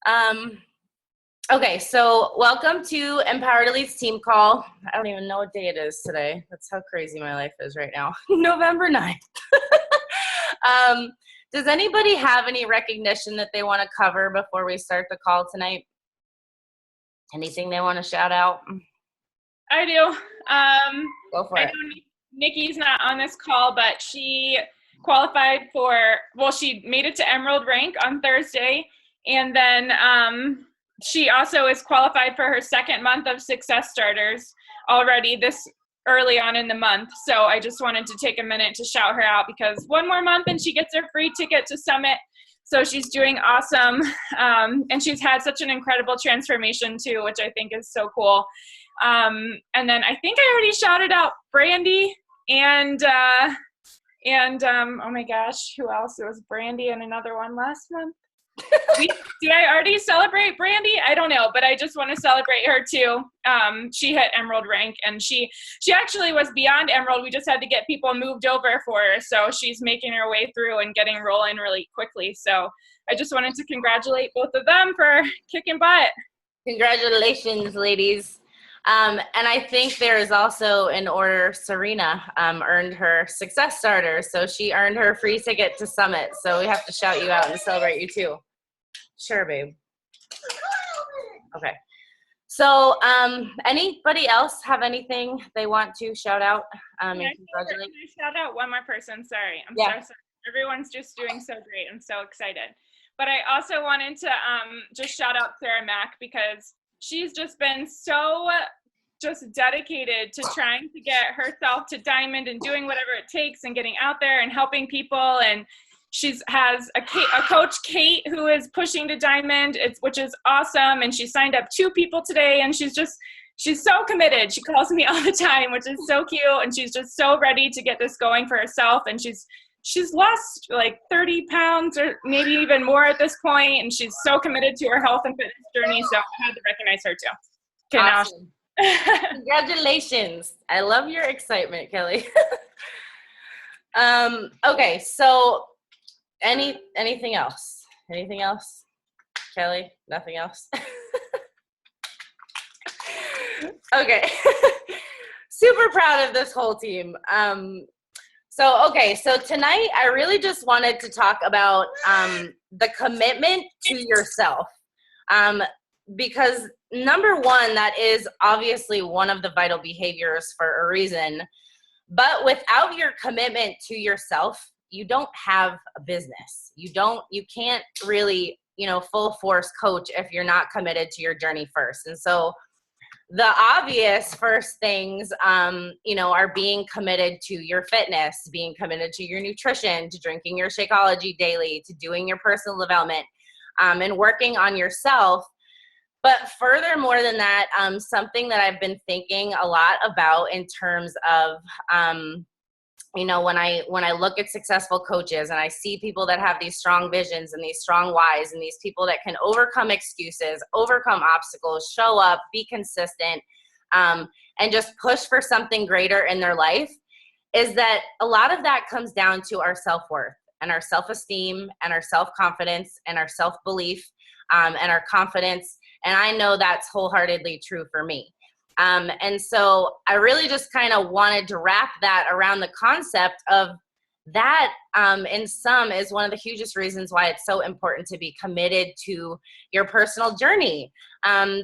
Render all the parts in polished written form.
Um, okay, so welcome to Empowered Elites Team Call. I don't even know what day it is today. That's how crazy my life is right now. November 9th. Does anybody have any recognition that they want to cover before we start the call tonight? Anything they want to shout out? I do. Go for I it. know Nikki's not on this call, but she qualified she made it to Emerald rank on Thursday. And then she also is qualified for her second month of Success Starters already this early on in the month. So I just wanted to take a minute to shout her out because one more month and she gets her free ticket to Summit. So she's doing awesome. And she's had such an incredible transformation too, which I think is so cool. And then I think I already shouted out Brandy and oh my gosh, who else? It was Brandy and another one last month. Did I already celebrate Brandy? I don't know, but I just want to celebrate her too. She hit Emerald rank and she actually was beyond Emerald. We just had to get people moved over for her. So she's making her way through and getting rolling really quickly. So I just wanted to congratulate both of them for kicking butt. Congratulations, ladies. And I think there is also an order Serena earned her Success Starter. So she earned her free ticket to Summit. So we have to shout you out and celebrate you too. Sure, babe. Okay. So anybody else have anything they want to shout out and congratulate? Shout out one more person. Sorry. I'm so sorry. Everyone's just doing so great. I'm so excited. But I also wanted to just shout out Sarah Mack because she's just been so dedicated to trying to get herself to Diamond and doing whatever it takes and getting out there and helping people. And has a coach, Kate, who is pushing to Diamond, which is awesome. And she signed up 2 people today and she's so committed. She calls me all the time, which is so cute. And she's just so ready to get this going for herself. And she's lost like 30 pounds or maybe even more at this point, and she's so committed to her health and fitness journey, so I had to recognize her too. Okay, awesome. Congratulations. I love your excitement, Kelly. Okay, so anything else? Anything else? Kelly, nothing else? Okay. Super proud of this whole team. So tonight I really just wanted to talk about the commitment to yourself. Because number one, that is obviously one of the vital behaviors for a reason. But without your commitment to yourself, you don't have a business. You can't really, full force coach if you're not committed to your journey first. And so the obvious first things, are being committed to your fitness, being committed to your nutrition, to drinking your Shakeology daily, to doing your personal development, and working on yourself. But furthermore than that, something that I've been thinking a lot about in terms of, when I look at successful coaches and I see people that have these strong visions and these strong whys and these people that can overcome excuses, overcome obstacles, show up, be consistent, and just push for something greater in their life, is that a lot of that comes down to our self-worth and our self-esteem and our self-confidence and our self-belief and our confidence. And I know that's wholeheartedly true for me. And so I really just kind of wanted to wrap that around the concept of that, in sum, is one of the hugest reasons why it's so important to be committed to your personal journey.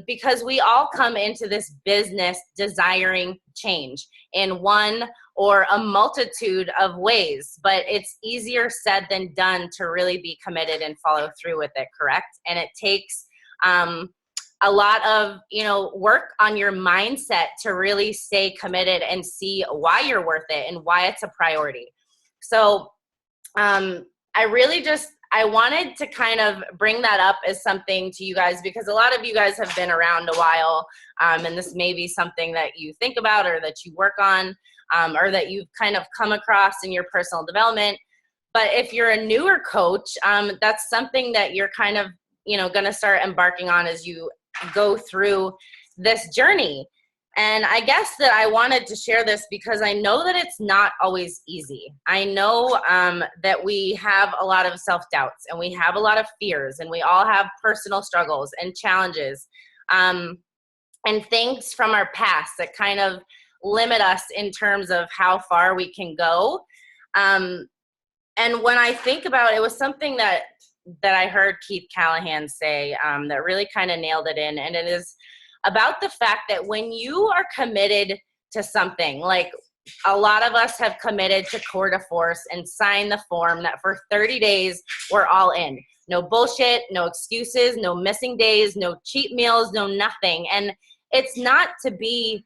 Because we all come into this business desiring change in one or a multitude of ways, but it's easier said than done to really be committed and follow through with it, correct? And it takes a lot of, work on your mindset to really stay committed and see why you're worth it and why it's a priority. So I wanted to kind of bring that up as something to you guys, because a lot of you guys have been around a while, and this may be something that you think about or that you work on, or that you've kind of come across in your personal development. But if you're a newer coach, that's something that you're kind of, going to start embarking on as you go through this journey. And I guess that I wanted to share this because I know that it's not always easy. I know that we have a lot of self-doubts and we have a lot of fears and we all have personal struggles and challenges and things from our past that kind of limit us in terms of how far we can go. And when I think about it, it was something that I heard Keith Callahan say that really kind of nailed it in. And it is about the fact that when you are committed to something, like a lot of us have committed to Core de Force and signed the form that for 30 days, we're all in. No bullshit, no excuses, no missing days, no cheat meals, no nothing. And it's not to be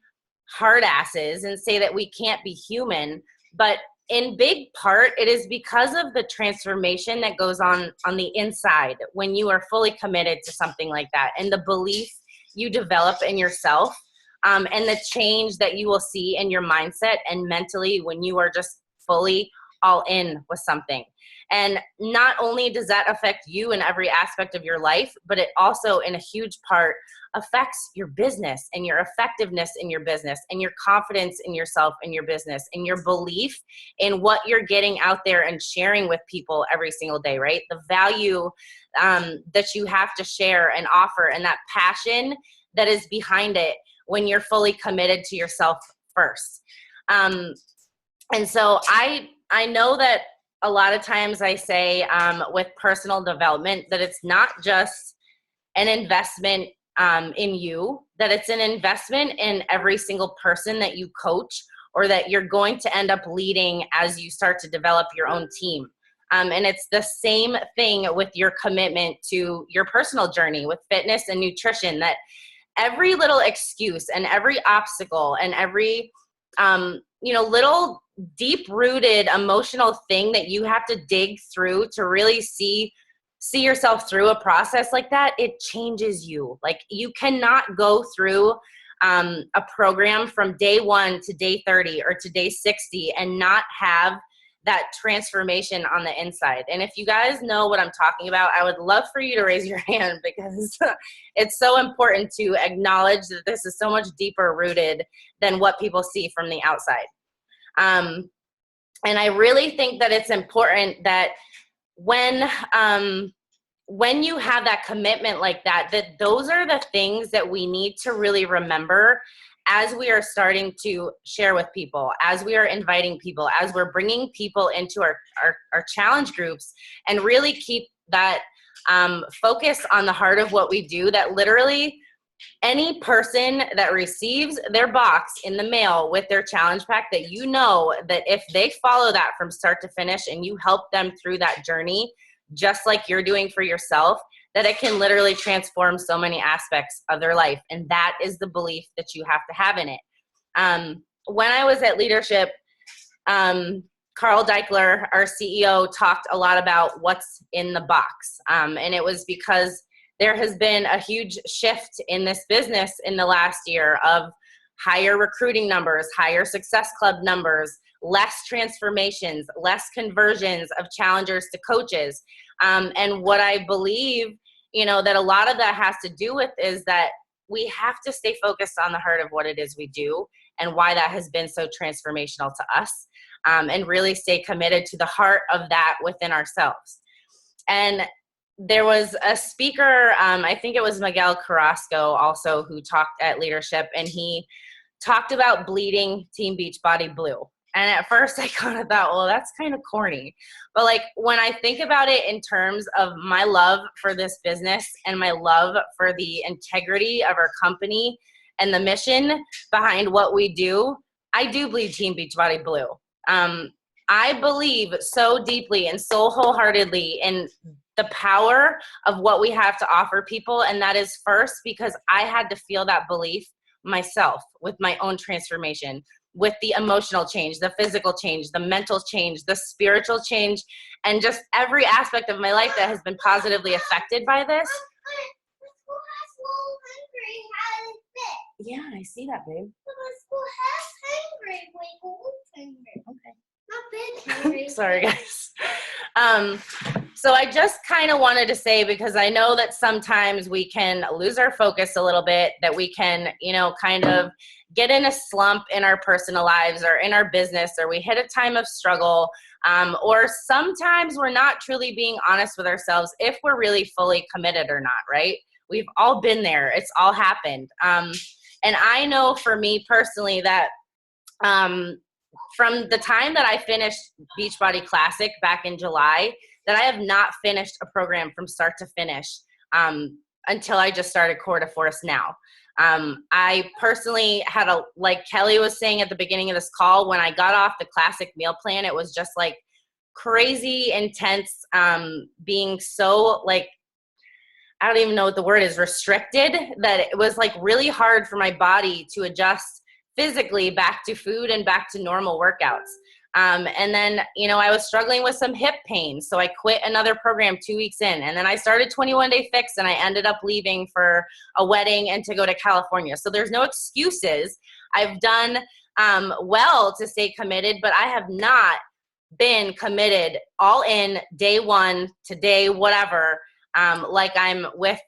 hard asses and say that we can't be human, but in big part, it is because of the transformation that goes on the inside when you are fully committed to something like that, and the belief you develop in yourself, and the change that you will see in your mindset and mentally when you are just fully all in with something. And not only does that affect you in every aspect of your life, but it also in a huge part affects your business and your effectiveness in your business and your confidence in yourself and your business and your belief in what you're getting out there and sharing with people every single day, right? The value that you have to share and offer, and that passion that is behind it when you're fully committed to yourself first. And so I know that a lot of times I say with personal development that it's not just an investment in you, that it's an investment in every single person that you coach or that you're going to end up leading as you start to develop your own team. And it's the same thing with your commitment to your personal journey with fitness and nutrition, that every little excuse and every obstacle and every, little deep-rooted emotional thing that you have to dig through to really see yourself through a process like that, it changes you. Like, you cannot go through a program from day 1 to day 30 or to day 60 and not have that transformation on the inside. And if you guys know what I'm talking about, I would love for you to raise your hand, because it's so important to acknowledge that this is so much deeper rooted than what people see from the outside. And I really think that it's important that when you have that commitment like that, that those are the things that we need to really remember as we are starting to share with people, as we are inviting people, as we're bringing people into our challenge groups, and really keep that focus on the heart of what we do, that literally any person that receives their box in the mail with their challenge pack, that you know that if they follow that from start to finish and you help them through that journey, just like you're doing for yourself, that it can literally transform so many aspects of their life. And that is the belief that you have to have in it. When I was at Leadership, Carl Deichler, our CEO, talked a lot about what's in the box. And it was because there has been a huge shift in this business in the last year of higher recruiting numbers, higher Success Club numbers, less transformations, less conversions of challengers to coaches. And what I believe, that a lot of that has to do with is that we have to stay focused on the heart of what it is we do and why that has been so transformational to us, and really stay committed to the heart of that within ourselves. And there was a speaker, I think it was Miguel Carrasco also, who talked at Leadership, and he talked about bleeding Team Beachbody blue. And at first I kind of thought, well, that's kind of corny. But like, when I think about it in terms of my love for this business and my love for the integrity of our company and the mission behind what we do, I do bleed Team Beachbody blue. I believe so deeply and so wholeheartedly in the power of what we have to offer people. And that is first because I had to feel that belief myself with my own transformation, with the emotional change, the physical change, the mental change, the spiritual change, and just every aspect of my life that has been positively affected by this. Yeah, I see that, babe. Okay. Not big hungry. Sorry, guys. So I just kind of wanted to say, because I know that sometimes we can lose our focus a little bit, that we can, kind of get in a slump in our personal lives or in our business, or we hit a time of struggle, or sometimes we're not truly being honest with ourselves if we're really fully committed or not, right? We've all been there. It's all happened. And I know for me personally that from the time that I finished Beachbody Classic back in July, that I have not finished a program from start to finish until I just started Core to Force now. I personally had like Kelly was saying at the beginning of this call, when I got off the classic meal plan, it was just like crazy intense, being so like, I don't even know what the word is, restricted, that it was like really hard for my body to adjust physically back to food and back to normal workouts. And then, I was struggling with some hip pain. So I quit another program 2 weeks in, and then I started 21 Day Fix, and I ended up leaving for a wedding and to go to California. So there's no excuses. I've done well to stay committed, but I have not been committed all in day one to day whatever, like I'm with,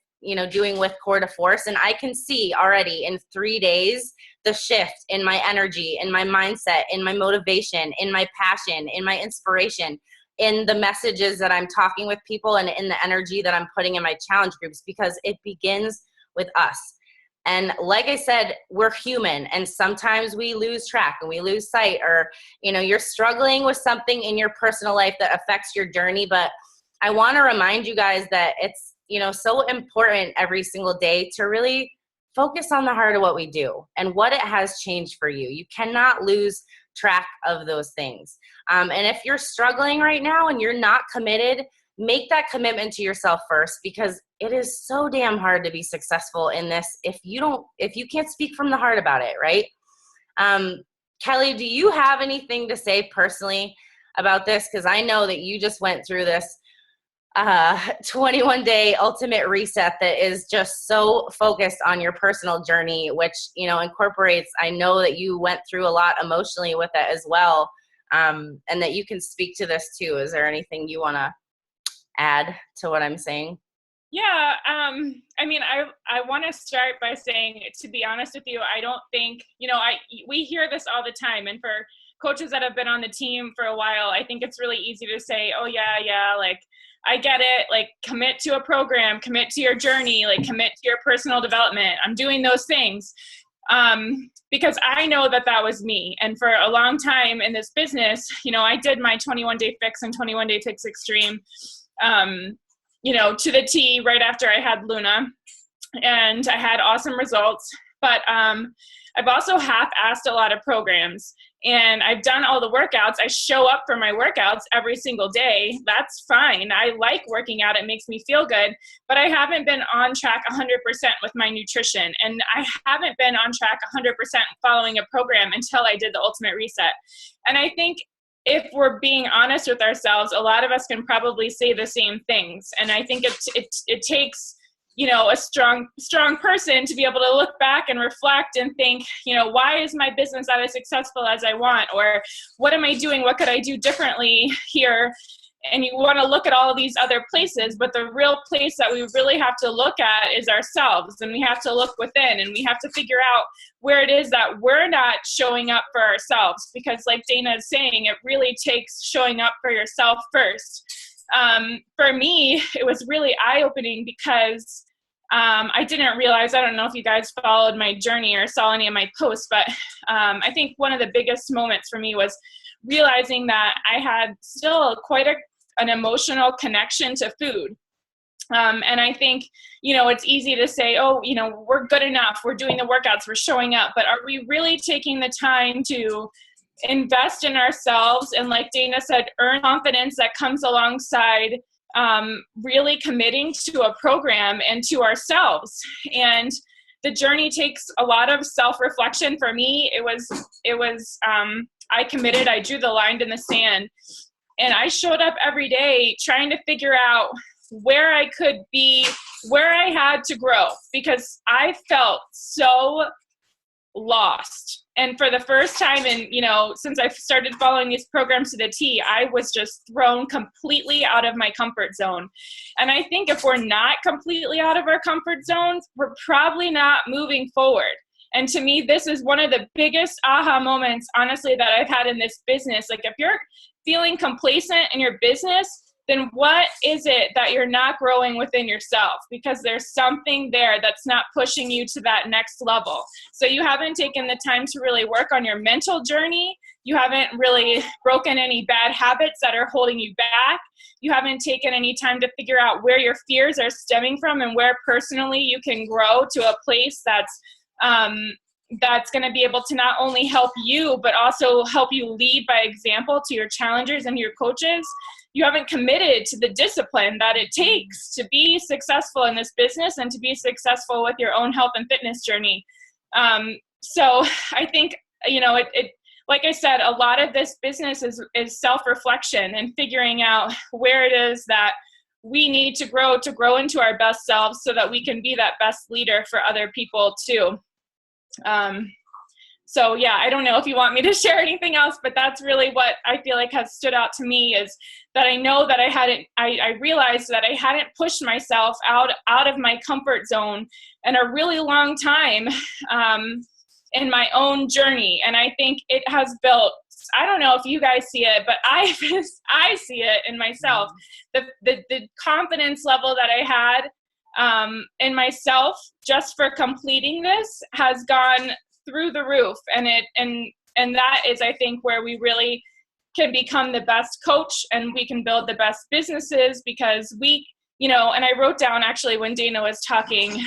doing with Core to Force. And I can see already in 3 days the shift in my energy, in my mindset, in my motivation, in my passion, in my inspiration, in the messages that I'm talking with people, and in the energy that I'm putting in my challenge groups, because it begins with us. And like I said, we're human, and sometimes we lose track and we lose sight, or, you're struggling with something in your personal life that affects your journey. But I want to remind you guys that it's, so important every single day to really focus on the heart of what we do and what it has changed for you. You cannot lose track of those things. And if you're struggling right now and you're not committed, make that commitment to yourself first, because it is so damn hard to be successful in this if you can't speak from the heart about it, right? Kelly, do you have anything to say personally about this? Because I know that you just went through this 21-day ultimate reset that is just so focused on your personal journey, which, incorporates, I know that you went through a lot emotionally with it as well, and that you can speak to this too. Is there anything you want to add to what I'm saying? Yeah, I want to start by saying, to be honest with you, I don't think, we hear this all the time, and for coaches that have been on the team for a while, I think it's really easy to say, oh yeah, like, I get it, like, commit to a program, commit to your journey, like, commit to your personal development. I'm doing those things because I know that was me. And for a long time in this business, I did my 21 Day Fix and 21 Day Fix Extreme, to the T right after I had Luna, and I had awesome results. But I've also half-assed a lot of programs, and I've done all the workouts. I show up for my workouts every single day. That's fine. I like working out. It makes me feel good. But I haven't been on track 100% with my nutrition, and I haven't been on track 100% following a program until I did the Ultimate Reset. And I think if we're being honest with ourselves, a lot of us can probably say the same things. And I think it takes a strong person to be able to look back and reflect and think, why is my business not as successful as I want? Or what am I doing? What could I do differently here? And you want to look at all of these other places, but the real place that we really have to look at is ourselves. And we have to look within, and we have to figure out where it is that we're not showing up for ourselves. Because like Dana is saying, it really takes showing up for yourself first. For me, it was really eye-opening because I didn't realize, I don't know if you guys followed my journey or saw any of my posts, but I think one of the biggest moments for me was realizing that I had still quite an emotional connection to food. And I think, it's easy to say, oh, we're good enough, we're doing the workouts, we're showing up, but are we really taking the time to invest in ourselves? And like Dana said, earn confidence that comes alongside really committing to a program and to ourselves. And the journey takes a lot of self-reflection. For me, it was I committed, I drew the line in the sand, and I showed up every day trying to figure out where I could be, where I had to grow, because I felt so lost. And for the first time in, since I've started following these programs to the T, I was just thrown completely out of my comfort zone. And I think if we're not completely out of our comfort zones, we're probably not moving forward. And to me, this is one of the biggest aha moments, honestly, that I've had in this business. Like, if you're feeling complacent in your business, then what is it that you're not growing within yourself? Because there's something there that's not pushing you to that next level. So you haven't taken the time to really work on your mental journey. You haven't really broken any bad habits that are holding you back. You haven't taken any time to figure out where your fears are stemming from and where personally you can grow to a place that's going to be able to not only help you, but also help you lead by example to your challengers and your coaches. You haven't committed to the discipline that it takes to be successful in this business and to be successful with your own health and fitness journey. So I think, it like I said, a lot of this business is self-reflection and figuring out where it is that we need to grow into our best selves so that we can be that best leader for other people too. So yeah, I don't know if you want me to share anything else, but that's really what I feel like has stood out to me, is that I know that I realized that I hadn't pushed myself out of my comfort zone in a really long time, in my own journey. And I think it has built, I don't know if you guys see it, but I see it in myself. The confidence level that I had in myself just for completing this has gone through the roof, and that is, I think, where we really can become the best coach and we can build the best businesses, because we, and I wrote down actually when Dana was talking,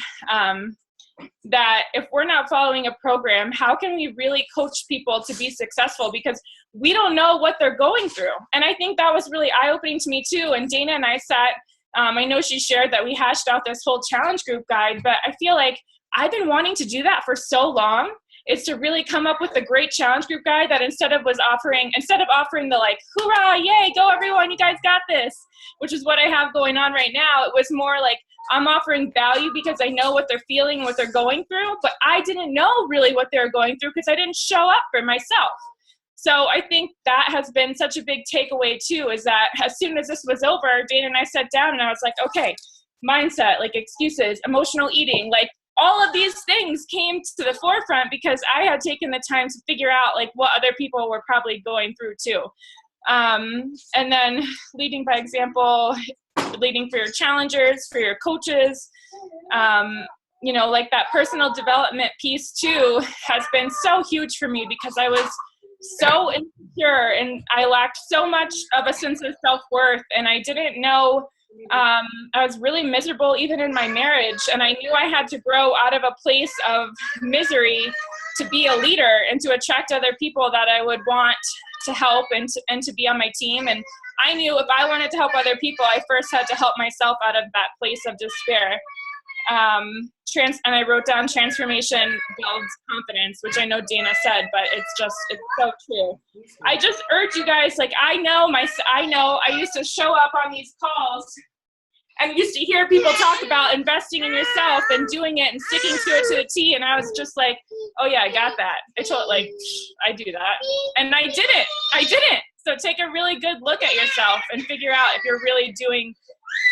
that if we're not following a program, how can we really coach people to be successful? Because we don't know what they're going through. And I think that was really eye-opening to me too. And Dana and I sat, I know she shared that we hashed out this whole challenge group guide, but I feel like I've been wanting to do that for so long, is to really come up with a great challenge group guide that instead of offering the like, hoorah, yay, go everyone, you guys got this, which is what I have going on right now. It was more like, I'm offering value because I know what they're feeling, what they're going through, but I didn't know really what they were going through because I didn't show up for myself. So I think that has been such a big takeaway too, is that as soon as this was over, Dana and I sat down and I was like, okay, mindset, like excuses, emotional eating, like all of these things came to the forefront because I had taken the time to figure out like what other people were probably going through too. And then leading by example, leading for your challengers, for your coaches, like that personal development piece too has been so huge for me because I was so insecure and I lacked so much of a sense of self-worth, and I didn't know, I was really miserable even in my marriage, and I knew I had to grow out of a place of misery to be a leader and to attract other people that I would want to help and to be on my team. And I knew if I wanted to help other people, I first had to help myself out of that place of despair. And I wrote down transformation builds confidence, which I know Dana said, but it's so true. I just urge you guys, like, I know I used to show up on these calls and used to hear people talk about investing in yourself and doing it and sticking to it to the T. And I was just like, oh yeah, I got that. I told I do that. And I didn't. So take a really good look at yourself and figure out if you're really doing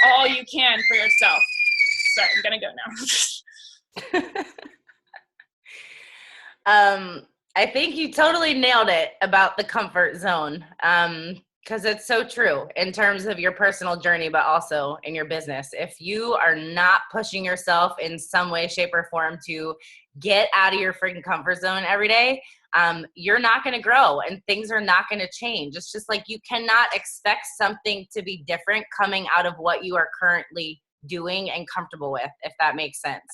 all you can for yourself. Sorry, I'm going to go now. I think you totally nailed it about the comfort zone, because it's so true in terms of your personal journey, but also in your business. If you are not pushing yourself in some way, shape, or form to get out of your freaking comfort zone every day, you're not going to grow and things are not going to change. It's just like you cannot expect something to be different coming out of what you are currently doing and comfortable with, if that makes sense.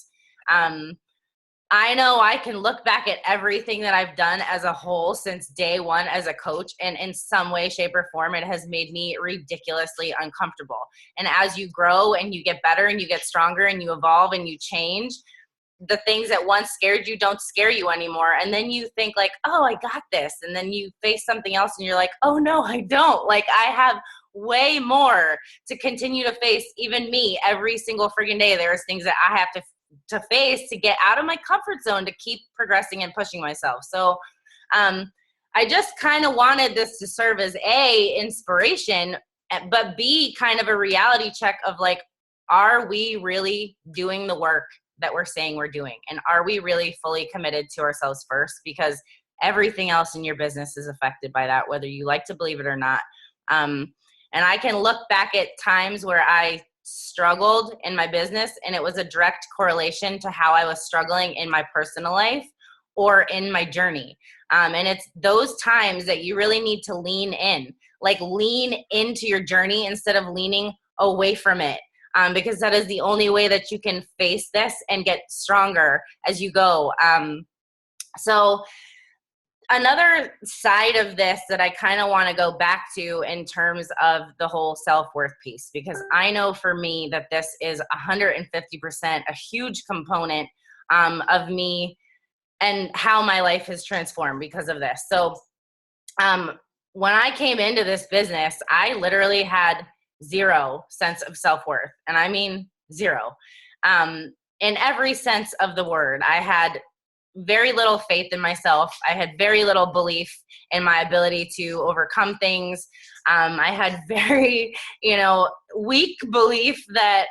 I know I can look back at everything that I've done as a whole since day one as a coach, and in some way, shape, or form, it has made me ridiculously uncomfortable. And as you grow and you get better and you get stronger and you evolve and you change, the things that once scared you don't scare you anymore. And then you think like, oh, I got this. And then you face something else and you're like, oh no, I don't. Like, I have way more to continue to face. Even me, every single freaking day, there's things that I have to to face to get out of my comfort zone to keep progressing and pushing myself. So I just kind of wanted this to serve as A, inspiration, but B, kind of a reality check of like, are we really doing the work that we're saying we're doing? And are we really fully committed to ourselves first? Because everything else in your business is affected by that, whether you like to believe it or not. And I can look back at times where I struggled in my business, and it was a direct correlation to how I was struggling in my personal life or in my journey. And it's those times that you really need to lean in, like lean into your journey instead of leaning away from it. Because that is the only way that you can face this and get stronger as you go. So another side of this that I kind of want to go back to in terms of the whole self-worth piece, because I know for me that this is 150% a huge component of me and how my life has transformed because of this. So when I came into this business, I literally had zero sense of self-worth. And I mean zero. In every sense of the word. I had very little faith in myself. I had very little belief in my ability to overcome things. I had very, weak belief that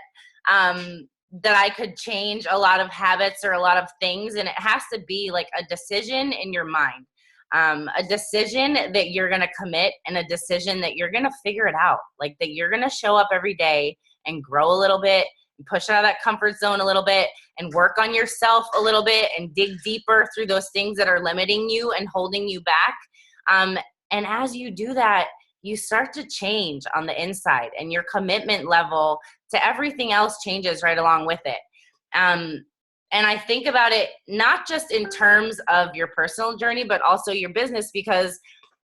that I could change a lot of habits or a lot of things. And it has to be like a decision in your mind. A decision that you're going to commit and a decision that you're going to figure it out, like that you're going to show up every day and grow a little bit and push out of that comfort zone a little bit and work on yourself a little bit and dig deeper through those things that are limiting you and holding you back. And as you do that, you start to change on the inside, and your commitment level to everything else changes right along with it. And I think about it not just in terms of your personal journey, but also your business, because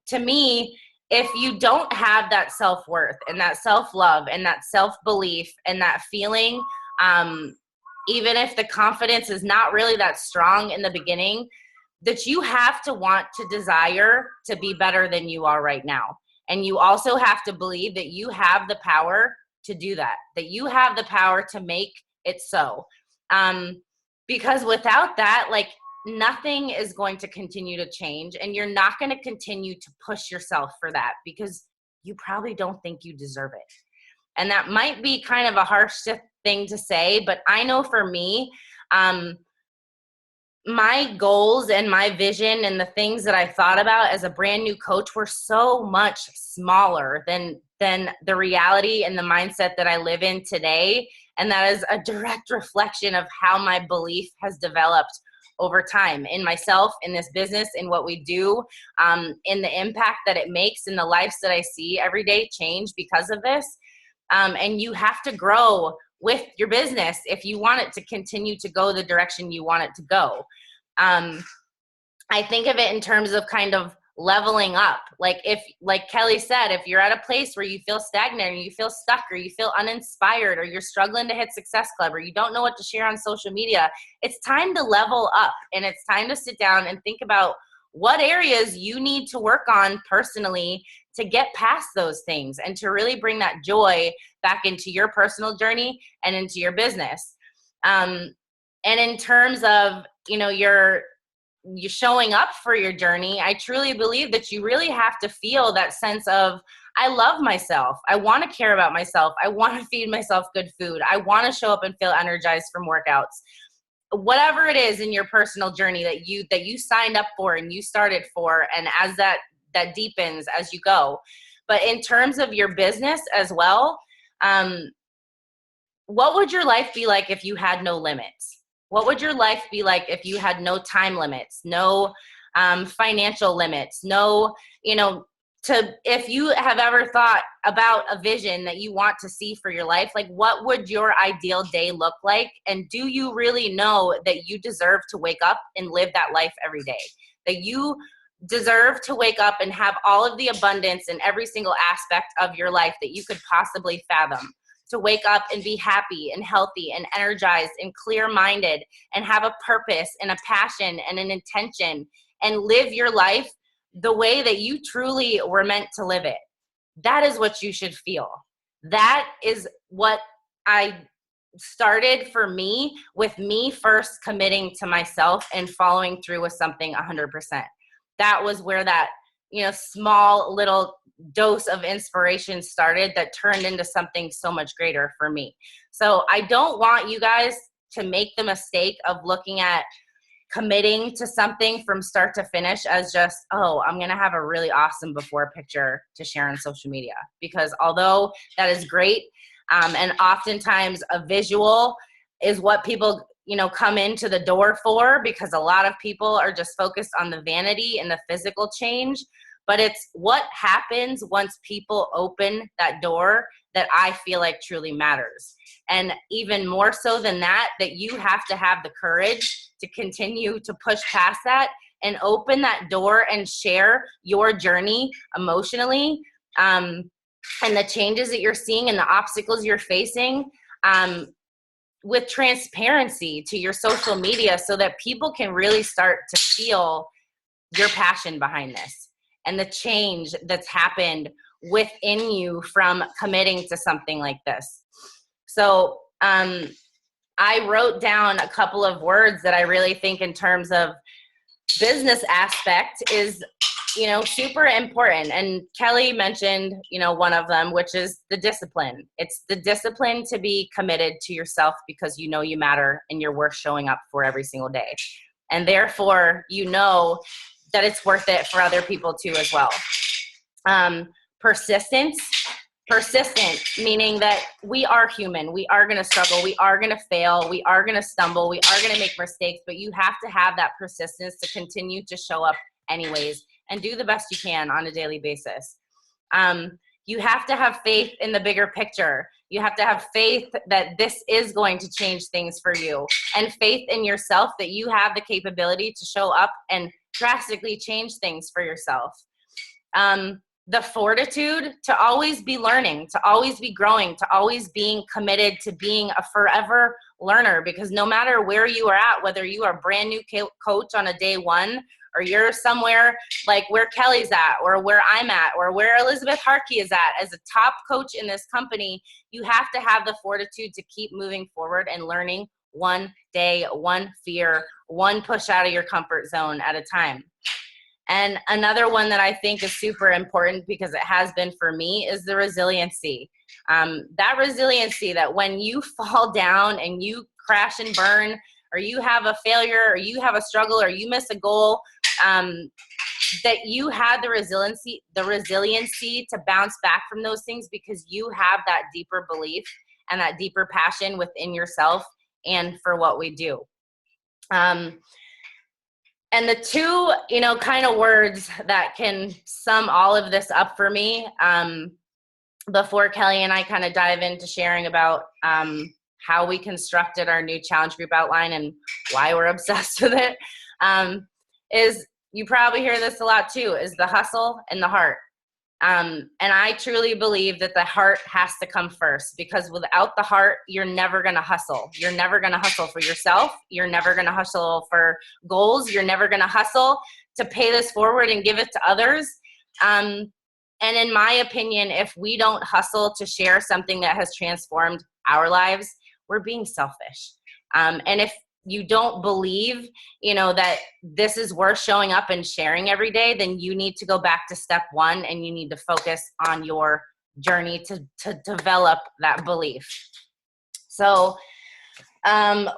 to me, if you don't have that self-worth and that self-love and that self-belief and that feeling, even if the confidence is not really that strong in the beginning, that you have to want to desire to be better than you are right now. And you also have to believe that you have the power to do that you have the power to make it so. Because without that, like, nothing is going to continue to change, and you're not going to continue to push yourself for that because you probably don't think you deserve it. And that might be kind of a harsh thing to say, but I know for me, my goals and my vision and the things that I thought about as a brand new coach were so much smaller than the reality and the mindset that I live in today. And that is a direct reflection of how my belief has developed over time in myself, in this business, in what we do, in the impact that it makes in the lives that I see every day change because of this. And you have to grow with your business if you want it to continue to go the direction you want it to go. I think of it in terms of kind of leveling up. Like Kelly said, if you're at a place where you feel stagnant or you feel stuck or you feel uninspired or you're struggling to hit Success Club or you don't know what to share on social media, it's time to level up, and it's time to sit down and think about what areas you need to work on personally to get past those things and to really bring that joy back into your personal journey and into your business. And in terms of, you're showing up for your journey, I truly believe that you really have to feel that sense of, I love myself. I want to care about myself. I want to feed myself good food. I want to show up and feel energized from workouts. Whatever it is in your personal journey that you signed up for and you started for, and as that deepens as you go. But in terms of your business as well, what would your life be like if you had no limits? What would your life be like if you had no time limits, no financial limits, no, if you have ever thought about a vision that you want to see for your life, like, what would your ideal day look like? And do you really know that you deserve to wake up and live that life every day? That you deserve to wake up and have all of the abundance in every single aspect of your life that you could possibly fathom? To wake up and be happy and healthy and energized and clear-minded and have a purpose and a passion and an intention and live your life the way that you truly were meant to live it. That is what you should feel. That is what I started for me with me first committing to myself and following through with something 100%. That was where that, small little dose of inspiration started that turned into something so much greater for me. So I don't want you guys to make the mistake of looking at committing to something from start to finish as just, oh, I'm going to have a really awesome before picture to share on social media. Because although that is great, and oftentimes a visual is what people, come into the door for, because a lot of people are just focused on the vanity and the physical change. But it's what happens once people open that door that I feel like truly matters. And even more so than that you have to have the courage to continue to push past that and open that door and share your journey emotionally, and the changes that you're seeing and the obstacles you're facing, with transparency to your social media, so that people can really start to feel your passion behind this and the change that's happened within you from committing to something like this. So I wrote down a couple of words that I really think in terms of business aspect is, super important. And Kelly mentioned, one of them, which is the discipline. It's the discipline to be committed to yourself because you know you matter and you're worth showing up for every single day. And therefore, that it's worth it for other people too as well. Persistent, meaning that we are human. We are going to struggle. We are going to fail. We are going to stumble. We are going to make mistakes, but you have to have that persistence to continue to show up anyways and do the best you can on a daily basis. You have to have faith in the bigger picture. You have to have faith that this is going to change things for you, and faith in yourself that you have the capability to show up and drastically change things for yourself. The fortitude to always be learning, to always be growing, to always being committed to being a forever learner, because no matter where you are at, whether you are a brand new coach on a day one, or you're somewhere like where Kelly's at, or where I'm at, or where Elizabeth Harkey is at as a top coach in this company, you have to have the fortitude to keep moving forward and learning one day, one fear, one push out of your comfort zone at a time. And another one that I think is super important, because it has been for me, is the resiliency. That resiliency that when you fall down and you crash and burn, or you have a failure, or you have a struggle, or you miss a goal, that you had the resiliency to bounce back from those things, because you have that deeper belief and that deeper passion within yourself and for what we do. And the two, kind of words that can sum all of this up for me, before Kelly and I kind of dive into sharing about how we constructed our new challenge group outline and why we're obsessed with it, is, you probably hear this a lot too, is the hustle and the heart. And I truly believe that the heart has to come first, because without the heart, you're never going to hustle. You're never going to hustle for yourself. You're never going to hustle for goals. You're never going to hustle to pay this forward and give it to others. And in my opinion, if we don't hustle to share something that has transformed our lives, we're being selfish. And if you don't believe, that this is worth showing up and sharing every day, then you need to go back to step one, and you need to focus on your journey to develop that belief. So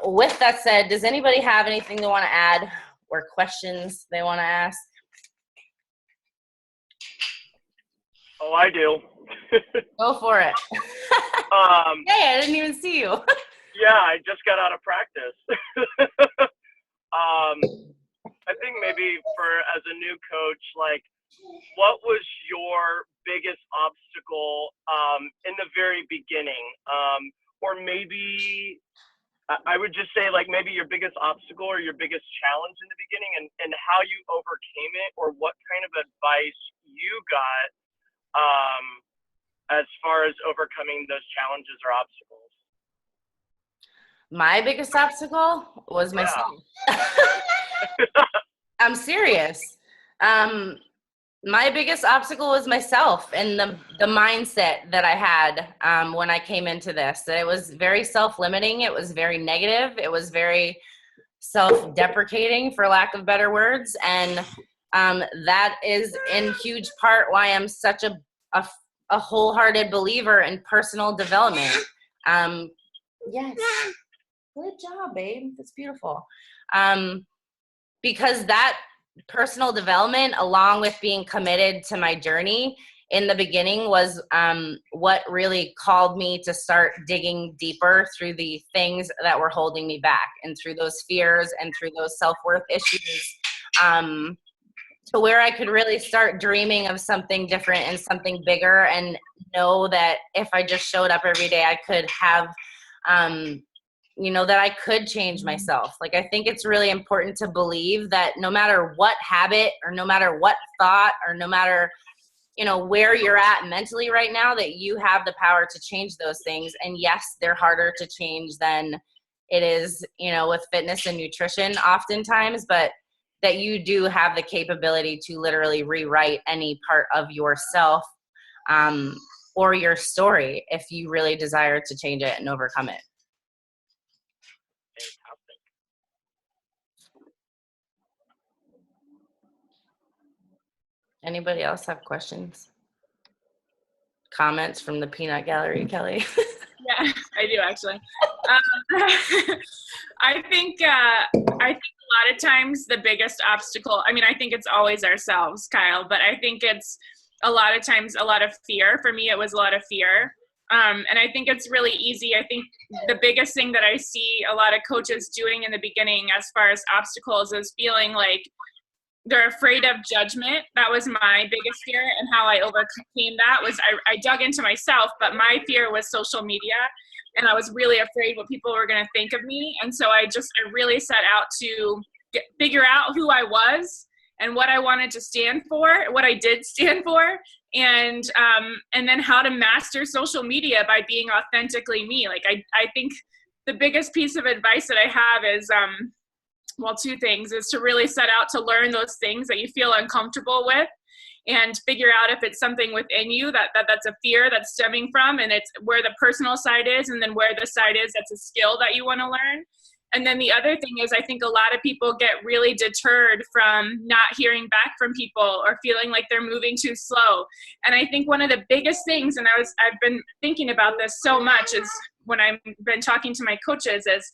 with that said, does anybody have anything they want to add or questions they want to ask? Oh, I do. Go for it. Hey, I didn't even see you. Yeah, I just got out of practice. I think maybe as a new coach, like, what was your biggest obstacle in the very beginning? Or maybe I would just say, like, maybe your biggest obstacle or your biggest challenge in the beginning, and how you overcame it, or what kind of advice you got as far as overcoming those challenges or obstacles. My biggest obstacle was myself. I'm serious. My biggest obstacle was myself and the mindset that I had when I came into this. That it was very self-limiting. It was very negative. It was very self-deprecating, for lack of better words. And that is in huge part why I'm such a wholehearted believer in personal development. Yes. Good job, babe. That's beautiful. Because that personal development, along with being committed to my journey in the beginning, was what really called me to start digging deeper through the things that were holding me back, and through those fears and through those self-worth issues, to where I could really start dreaming of something different and something bigger, and know that if I just showed up every day, I could have that I could change myself. Like, I think it's really important to believe that no matter what habit, or no matter what thought, or no matter, where you're at mentally right now, that you have the power to change those things. And yes, they're harder to change than it is, with fitness and nutrition oftentimes, but that you do have the capability to literally rewrite any part of yourself, or your story, if you really desire to change it and overcome it. Anybody else have questions? Comments from the peanut gallery, Kelly? Yeah, I do actually. I think a lot of times the biggest obstacle, I think it's always ourselves, Kyle, but I think it's a lot of times a lot of fear. For me, it was a lot of fear. And I think it's really easy. I think the biggest thing that I see a lot of coaches doing in the beginning as far as obstacles is feeling like they're afraid of judgment. That was my biggest fear, and how I overcame that was I dug into myself, but my fear was social media, and I was really afraid what people were going to think of me. And so I really set out to figure out who I was and what I wanted to stand for, what I did stand for, and then how to master social media by being authentically me. Like, I think the biggest piece of advice that I have is, two things, is to really set out to learn those things that you feel uncomfortable with, and figure out if it's something within you that's a fear that's stemming from, and it's where the personal side is, and then where the side is that's a skill that you want to learn. And then the other thing is, I think a lot of people get really deterred from not hearing back from people, or feeling like they're moving too slow. And I think one of the biggest things, and I've been thinking about this so much, is when I've been talking to my coaches, is,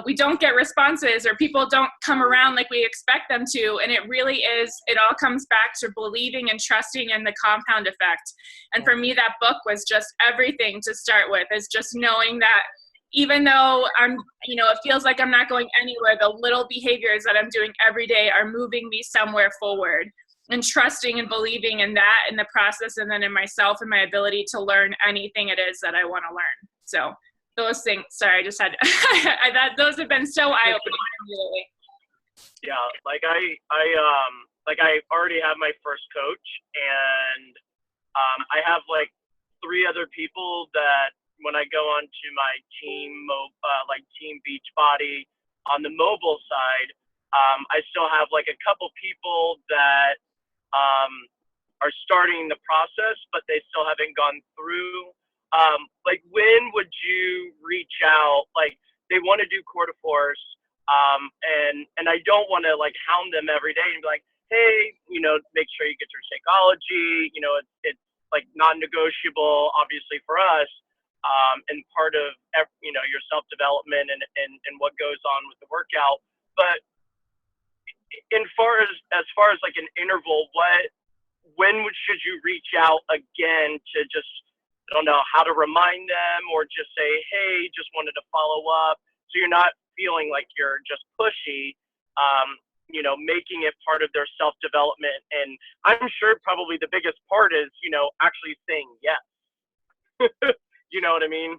we don't get responses, or people don't come around like we expect them to. And it all comes back to believing and trusting in the compound effect. And for me, that book was just everything to start with, is just knowing that even though it feels like I'm not going anywhere, the little behaviors that I'm doing every day are moving me somewhere forward, and trusting and believing in that, in the process, and then in myself and my ability to learn anything it is that I want to learn. So those things, sorry, I just had, those have been so eye-opening for me lately. Yeah, I already have my first coach, and I have 3 other people that when I go onto my team, Team Beachbody on the mobile side, I still have a couple people that are starting the process, but they still haven't gone through. When would you reach out? They want to do quarter-force, and I don't want to hound them every day and be like, hey, make sure you get your Shakeology. It's non-negotiable, obviously, for us, and part of your self-development and what goes on with the workout. But as far as an interval, when should you reach out again to just, I don't know, how to remind them, or just say, hey, just wanted to follow up, so you're not feeling like you're just pushy, making it part of their self-development. And I'm sure probably the biggest part is, actually saying yes. You know what I mean?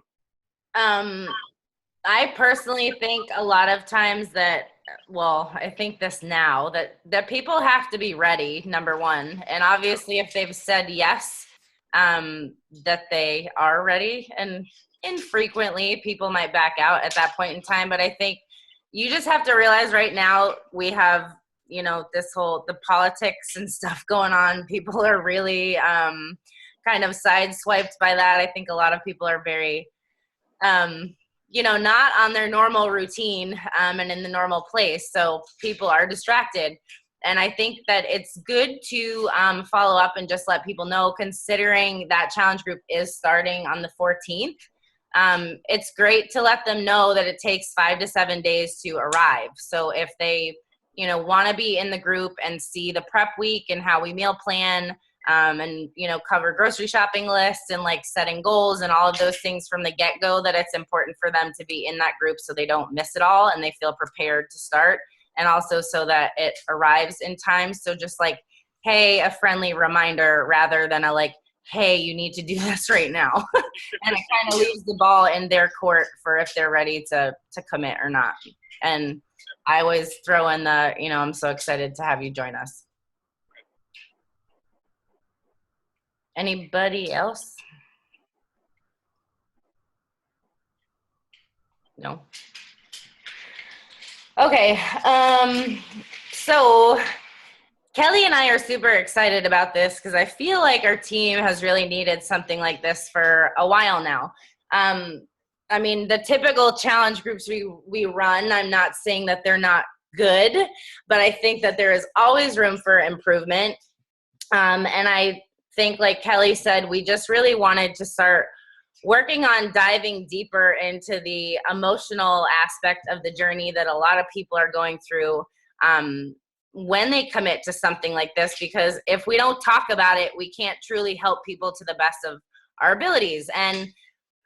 I personally think a lot of times that, I think this now, that people have to be ready, number one. And obviously if they've said yes, that they are ready, and infrequently people might back out at that point in time. But I think you just have to realize right now we have, the politics and stuff going on, people are really kind of sideswiped by that. I think a lot of people are very, not on their normal routine and in the normal place. So people are distracted. And I think that it's good to follow up and just let people know, considering that challenge group is starting on the 14th. It's great to let them know that it takes 5 to 7 days to arrive. So if they, want to be in the group and see the prep week and how we meal plan, and, cover grocery shopping lists and like setting goals and all of those things from the get-go, that it's important for them to be in that group so they don't miss it all and they feel prepared to start. And also so that it arrives in time. So just like, hey, a friendly reminder rather than a like, hey, you need to do this right now. And it kind of leaves the ball in their court for if they're ready to commit or not. And I always throw in the, I'm so excited to have you join us. Anybody else? No. Okay. So Kelly and I are super excited about this because I feel like our team has really needed something like this for a while now. I mean, the typical challenge groups we run, I'm not saying that they're not good, but I think that there is always room for improvement. And I think, like Kelly said, we just really wanted to start working on diving deeper into the emotional aspect of the journey that a lot of people are going through when they commit to something like this, because if we don't talk about it, we can't truly help people to the best of our abilities. And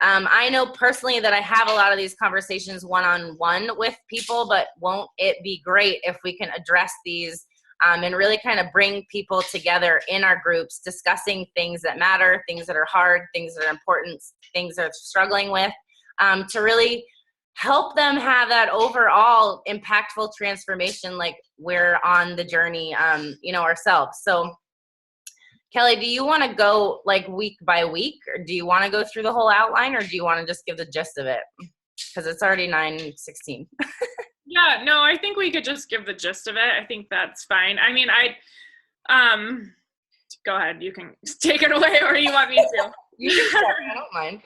I know personally that I have a lot of these conversations one-on-one with people, but won't it be great if we can address these and really kind of bring people together in our groups, discussing things that matter, things that are hard, things that are important, things they're struggling with, to really help them have that overall impactful transformation like we're on the journey, ourselves. So Kelly, do you want to go like week by week, or do you want to go through the whole outline, or do you want to just give the gist of it? Because it's already 9:16. Yeah, no, I think we could just give the gist of it. I think that's fine. I mean, go ahead. You can take it away, or you want me to? You can start. I don't mind.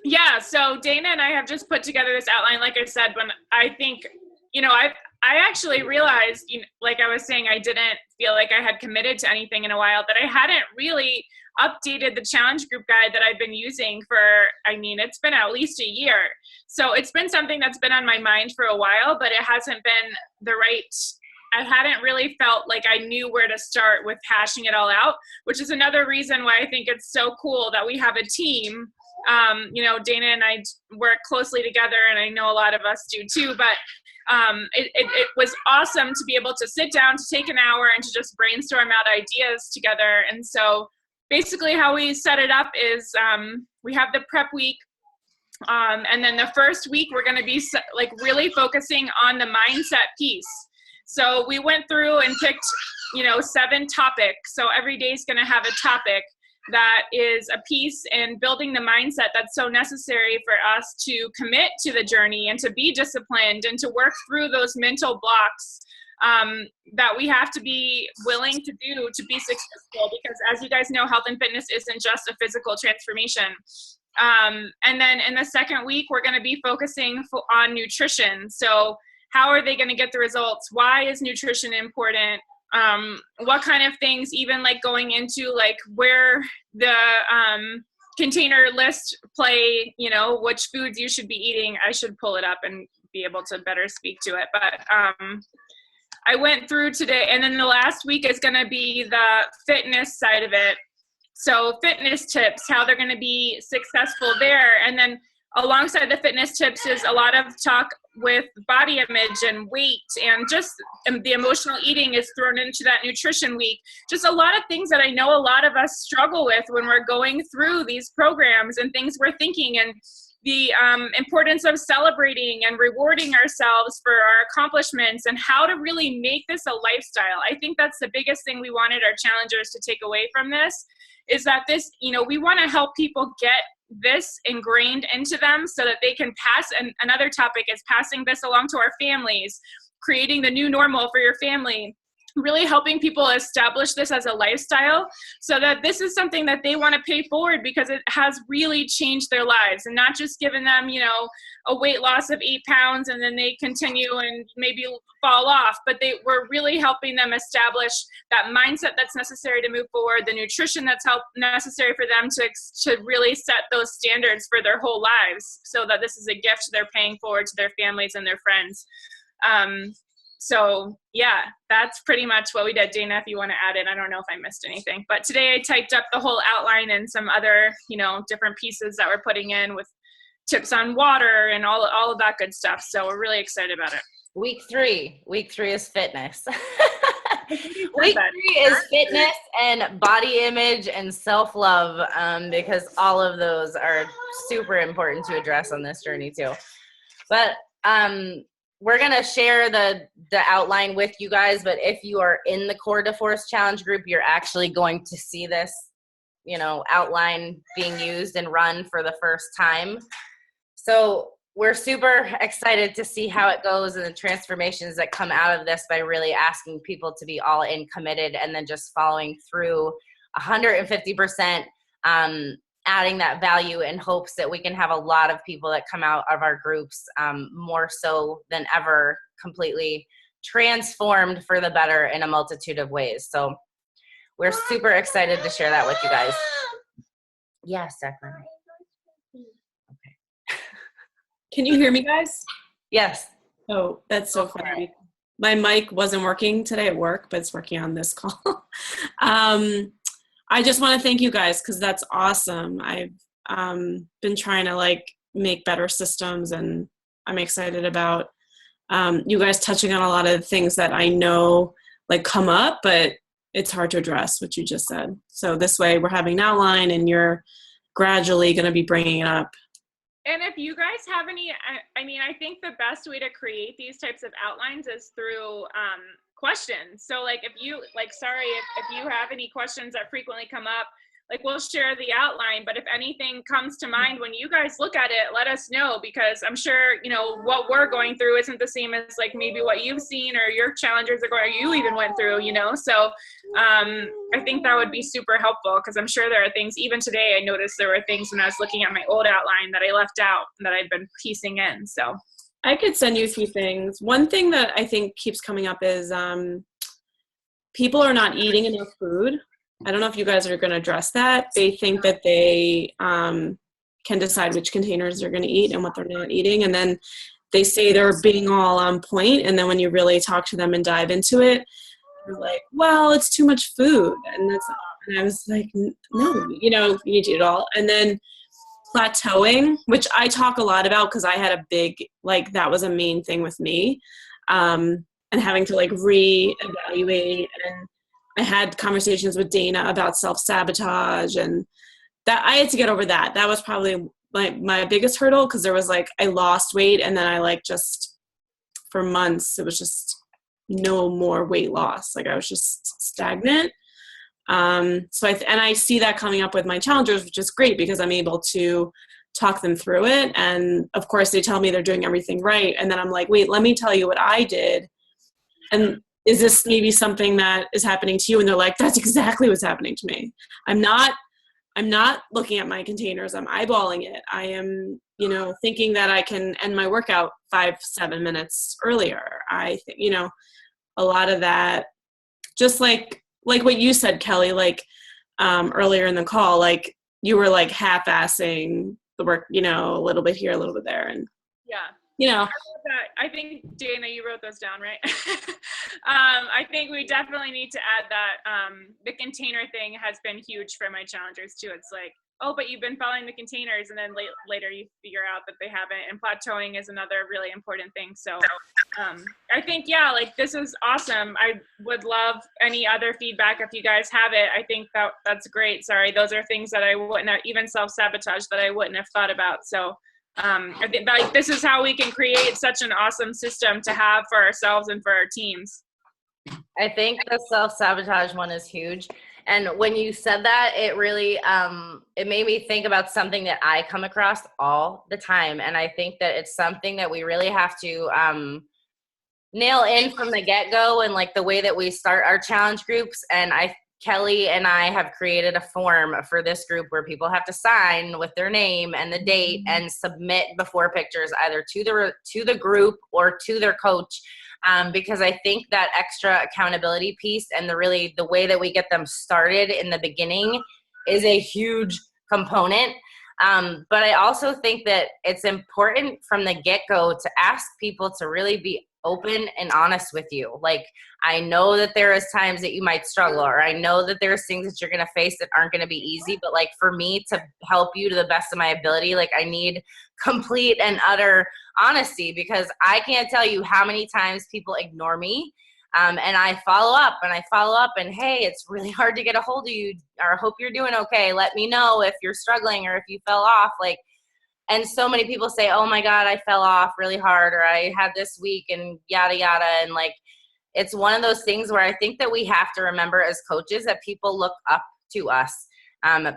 Yeah, so Dana and I have just put together this outline. Like I said, when I think, I actually realized, like I was saying, I didn't feel like I had committed to anything in a while, that I hadn't really updated the challenge group guide that I've been using for, it's been at least a year. So it's been something that's been on my mind for a while, but it hasn't been I hadn't really felt like I knew where to start with hashing it all out, which is another reason why I think it's so cool that we have a team. Dana and I work closely together, and I know a lot of us do too, but it was awesome to be able to sit down, to take an hour and to just brainstorm out ideas together. And so basically how we set it up is we have the prep week, and then the first week we're going to be like really focusing on the mindset piece. So we went through and picked 7 topics. So every day is going to have a topic that is a piece in building the mindset that's so necessary for us to commit to the journey and to be disciplined and to work through those mental blocks that we have to be willing to do to be successful. Because as you guys know, health and fitness isn't just a physical transformation. And then in the second week, we're going to be focusing on nutrition. So how are they going to get the results? Why is nutrition important? What kind of things, even like going into like where the container list play, which foods you should be eating. I should pull it up and be able to better speak to it. But I went through today, and then the last week is going to be the fitness side of it. So fitness tips, how they're going to be successful there. And then alongside the fitness tips is a lot of talk with body image and weight, and just the emotional eating is thrown into that nutrition week. Just a lot of things that I know a lot of us struggle with when we're going through these programs, and things we're thinking, and the importance of celebrating and rewarding ourselves for our accomplishments, and how to really make this a lifestyle. I think that's the biggest thing we wanted our challengers to take away from this, is that this, we want to help people get this ingrained into them so that they can pass. And another topic is passing this along to our families, creating the new normal for your family, really helping people establish this as a lifestyle so that this is something that they want to pay forward because it has really changed their lives, and not just given them, you know, a weight loss of 8 pounds and then they continue and maybe fall off, but we're really helping them establish that mindset that's necessary to move forward, the nutrition that's necessary for them to really set those standards for their whole lives, so that this is a gift they're paying forward to their families and their friends. So yeah, that's pretty much what we did. Dana, if you want to add in, I don't know if I missed anything, but today I typed up the whole outline and some other, you know, different pieces that we're putting in with tips on water and all of that good stuff. So we're really excited about it. Week three is fitness. Week 3 is fitness and body image and self-love, because all of those are super important to address on this journey too. But we're going to share the outline with you guys, but if you are in the Core to Force Challenge group, you're actually going to see this, you know, outline being used and run for the first time. So we're super excited to see how it goes and the transformations that come out of this by really asking people to be all in committed and then just following through 150%, adding that value in hopes that we can have a lot of people that come out of our groups, more so than ever, completely transformed for the better in a multitude of ways. So we're super excited to share that with you guys. Yes, Declan. Can you hear me, guys? Yes. Oh, that's so funny. My mic wasn't working today at work, but it's working on this call. I just want to thank you guys because that's awesome. I've been trying to like make better systems, and I'm excited about you guys touching on a lot of things that I know like come up, but it's hard to address, what you just said. So this way we're having an outline and you're gradually going to be bringing it up. And if you guys have any, I mean, I think the best way to create these types of outlines is through questions. So like if you, like, sorry, if you have any questions that frequently come up, like we'll share the outline, but if anything comes to mind when you guys look at it, let us know, because I'm sure, you know, what we're going through isn't the same as like maybe what you've seen or your challengers are going, or you even went through, you know? So I think that would be super helpful, because I'm sure there are things, even today, I noticed there were things when I was looking at my old outline that I left out that I'd been piecing in. So I could send you a few things. One thing that I think keeps coming up is people are not eating enough food. I don't know if you guys are going to address that. They think that they can decide which containers they're going to eat and what they're not eating. And then they say they're being all on point. And then when you really talk to them and dive into it, they're like, well, it's too much food. And I was like, no, you know, you need to eat it all. And then plateauing, which I talk a lot about because I had a big, like, that was a main thing with me, and having to like reevaluate. And I had conversations with Dana about self-sabotage, and that I had to get over that. That was probably my biggest hurdle, because there was like, I lost weight and then I like just for months, it was just no more weight loss. Like I was just stagnant. So I see that coming up with my challengers, which is great because I'm able to talk them through it. And of course they tell me they're doing everything right. And then I'm like, wait, let me tell you what I did. And is this maybe something that is happening to you? And they're like, that's exactly what's happening to me. I'm not looking at my containers. I'm eyeballing it. I am, you know, thinking that I can end my workout 5-7 minutes earlier. I think, you know, a lot of that, just like what you said, Kelly, like earlier in the call, like you were like half-assing the work, you know, a little bit here, a little bit there. And yeah, you know, I think, Dana, you wrote those down, right? I think we definitely need to add that the container thing has been huge for my challengers too. It's like, oh, but you've been following the containers, and then later you figure out that they haven't. And plateauing is another really important thing. So I think, yeah, like this is awesome. I would love any other feedback if you guys have it. I think that's great. Sorry, those are things that I wouldn't have, even self-sabotage, that I wouldn't have thought about. So I think like this is how we can create such an awesome system to have for ourselves and for our teams. I think the self-sabotage one is huge. And when you said that, it really, it made me think about something that I come across all the time. And I think that it's something that we really have to nail in from the get-go and like the way that we start our challenge groups. And Kelly and I have created a form for this group where people have to sign with their name and the date and submit before pictures either to the group or to their coach. Because I think that extra accountability piece and the way that we get them started in the beginning is a huge component. But I also think that it's important from the get-go to ask people to really be open and honest with you. Like, I know that there is times that you might struggle, or I know that there's things that you're going to face that aren't going to be easy, but like for me to help you to the best of my ability, like I need complete and utter honesty, because I can't tell you how many times people ignore me. And I follow up and hey, it's really hard to get a hold of you, or I hope you're doing okay. Let me know if you're struggling or if you fell off. Like, and so many people say, oh my God, I fell off really hard, or I had this week and yada, yada. And like, it's one of those things where I think that we have to remember as coaches that people look up to us.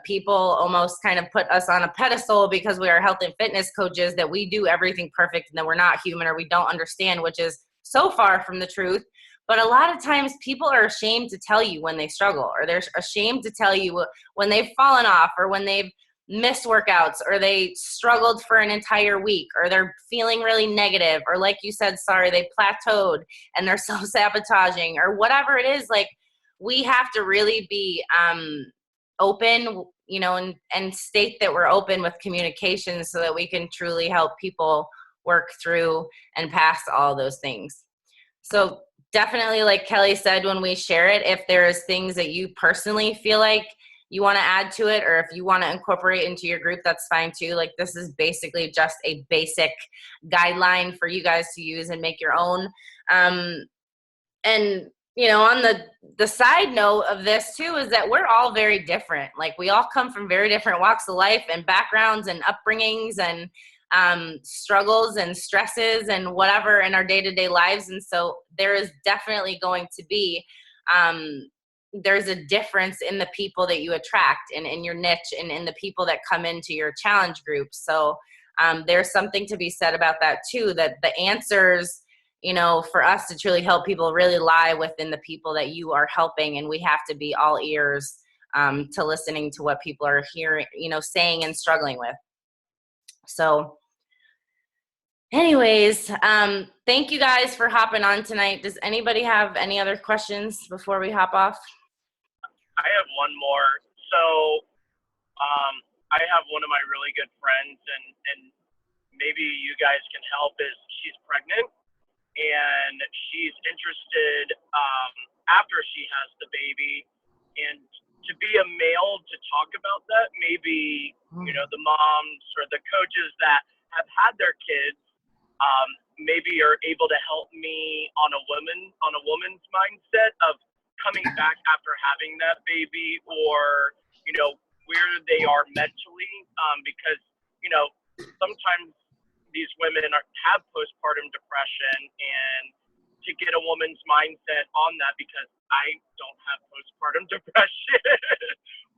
People almost kind of put us on a pedestal because we are health and fitness coaches, that we do everything perfect and that we're not human or we don't understand, which is so far from the truth. But a lot of times people are ashamed to tell you when they struggle, or they're ashamed to tell you when they've fallen off, or when they've missed workouts, or they struggled for an entire week, or they're feeling really negative, or like you said, sorry, they plateaued and they're self-sabotaging, or whatever it is. Like, we have to really be open, you know, and state that we're open with communication so that we can truly help people work through and past all those things. So definitely, like Kelly said, when we share it, if there's things that you personally feel like you want to add to it, or if you want to incorporate into your group, that's fine too. Like, this is basically just a basic guideline for you guys to use and make your own. And, you know, on the side note of this too, is that we're all very different. Like, we all come from very different walks of life and backgrounds and upbringings and struggles and stresses and whatever in our day-to-day lives. And so there is definitely going to be, there's a difference in the people that you attract and in your niche and in the people that come into your challenge group. So there's something to be said about that too, that the answers, you know, for us to truly help people really lie within the people that you are helping. And we have to be all ears to listening to what people are hearing, you know, saying and struggling with. So anyways, thank you guys for hopping on tonight. Does anybody have any other questions before we hop off? I have one more. So I have one of my really good friends, and maybe you guys can help, is she's pregnant, and she's interested after she has the baby, and to be a male to talk about that. Maybe, you know, the moms or the coaches that have had their kids maybe are able to help me on a woman's mindset of coming back after having that baby, or, you know, where they are mentally, because, you know, sometimes these women have postpartum depression, and to get a woman's mindset on that, because I don't have postpartum depression,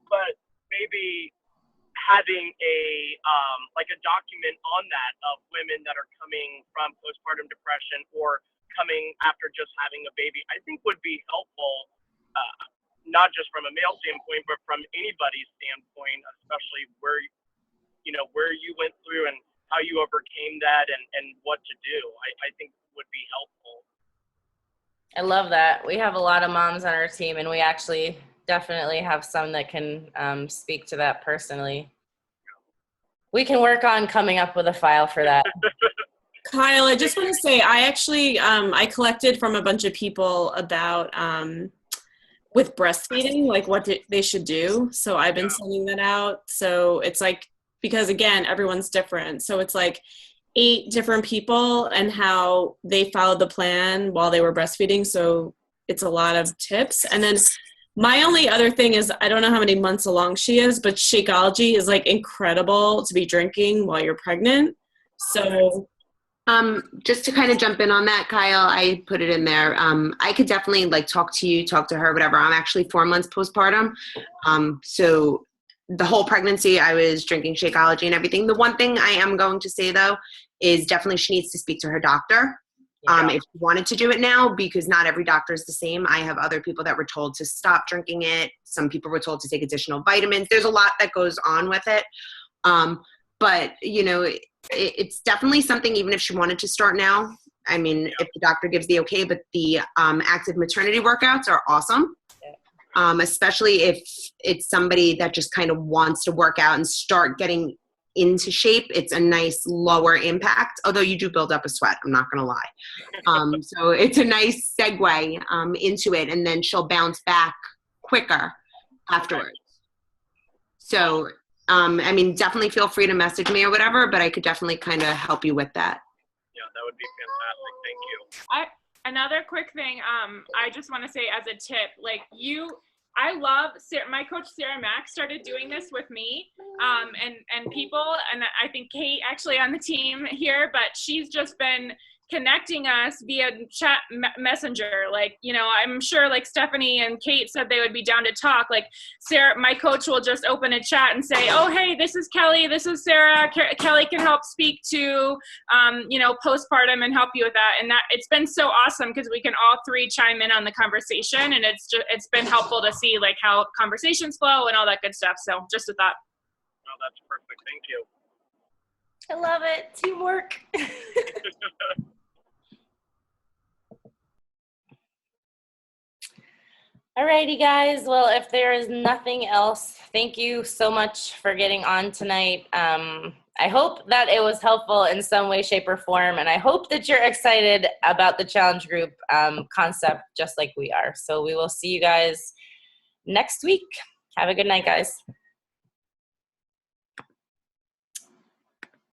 but maybe having a document on that of women that are coming from postpartum depression or coming after just having a baby, I think would be helpful, not just from a male standpoint, but from anybody's standpoint, especially where you went through and how you overcame that and what to do. I think would be helpful. I love that. We have a lot of moms on our team, and we actually definitely have some that can speak to that personally. We can work on coming up with a file for that. Kyle, I just want to say, I actually, I collected from a bunch of people about with breastfeeding, like what they should do. So I've been sending that out. So it's like, because again, everyone's different. So it's like 8 different people and how they followed the plan while they were breastfeeding. So it's a lot of tips. And then my only other thing is, I don't know how many months along she is, but Shakeology is like incredible to be drinking while you're pregnant. So just to kind of jump in on that, Kyle, I put it in there. I could definitely like talk to her, whatever. I'm actually 4 months postpartum. So the whole pregnancy, I was drinking Shakeology and everything. The one thing I am going to say though, is definitely she needs to speak to her doctor. Yeah. If you wanted to do it now, because not every doctor is the same. I have other people that were told to stop drinking it. Some people were told to take additional vitamins. There's a lot that goes on with it. But, you know, it's definitely something, even if she wanted to start now. I mean, if the doctor gives the okay, but the active maternity workouts are awesome. Especially if it's somebody that just kind of wants to work out and start getting into shape. It's a nice lower impact, although you do build up a sweat, I'm not going to lie. So it's a nice segue into it, and then she'll bounce back quicker afterwards. So, I mean, definitely feel free to message me or whatever, but I could definitely kind of help you with that. Yeah, that would be fantastic. Thank you. Another quick thing, I just want to say as a tip, like I love my coach Sarah Mack started doing this with me, and people, and I think Kate actually on the team here, but she's just been connecting us via chat messenger. Like, you know, I'm sure like Stephanie and Kate said they would be down to talk. Like Sarah, my coach will just open a chat and say, oh, hey, this is Kelly, this is Sarah. Kelly can help speak to, you know, postpartum and help you with that. And that it's been so awesome because we can all three chime in on the conversation, and it's been helpful to see like how conversations flow and all that good stuff. So just a thought. Oh, that's perfect. Thank you. I love it. Teamwork. Alrighty, guys. Well, if there is nothing else, thank you so much for getting on tonight. I hope that it was helpful in some way, shape, or form, and I hope that you're excited about the challenge group concept just like we are. So we will see you guys next week. Have a good night, guys.